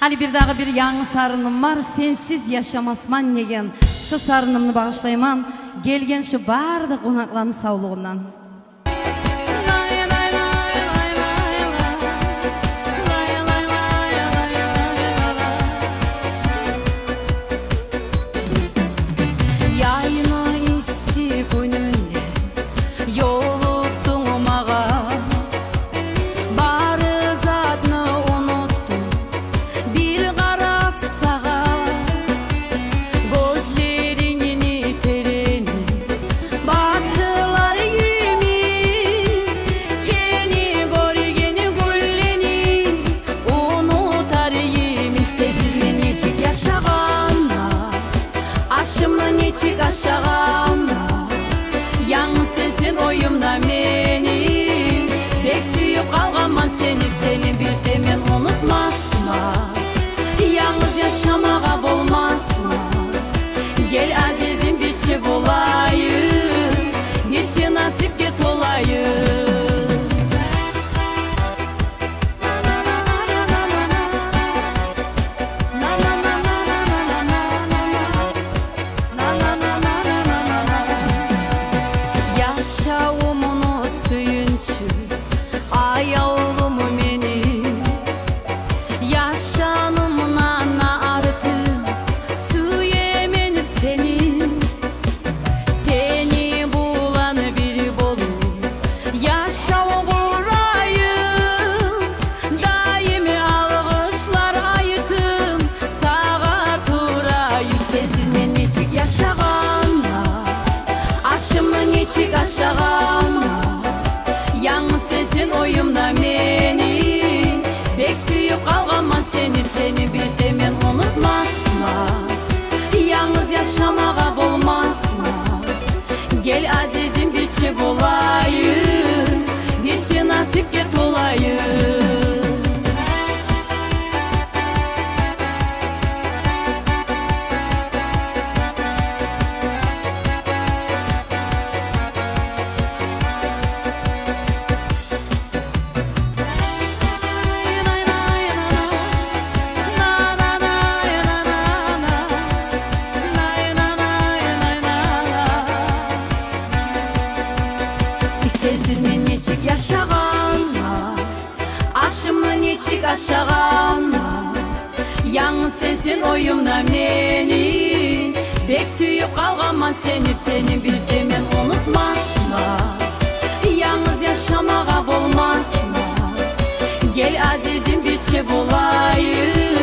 Hali bir dağı bir yanı sarınım var, sensiz yaşamasman negen. Şu sarınımını bağışlayman, gelgen şu barda konakların sağlığından. Yayını issi gününde yoluktun mağa, barı zatını unuttum bir qarab sağa. Gözlerinin terini battılar yemin, seni görgeni gülleni unutar yemin. Sensiz men nechik yaşaganda, aşımın içik aşağında, yalnız sensin oyumda meni. Bek suyup kalgaman seni bir demen unutmasma. Yalnız yaşamağa bolmasma. Gel azizim birçi bulayım, birçi nasipke tolayım. Yaşaumun suyunçu ay oğlum meni, yaşanımdan artım su yemen senin. Seni bulan bir bolum yaşa uğrayım, daimi algışlar ayıtım sağa turayım. Sensiz men nechik yaşaganda, aşımın içik aşağıma, yalnız sensin oyumda meni. Bek suyup kalgaman seni bir demen unutmasma. Yalnız yaşamağa bolmasma. Gel azizim birçi bulayım, birçi nasipke tolayım. Sensiz men nechik yaşaganda, aşımın içik aşağında, yalnız sensin oyumda meni. Bek suyup kalgaman seni bir demen unutmasma. Yalnız yaşamağa bolmasma. Gel azizim birçi bulayım,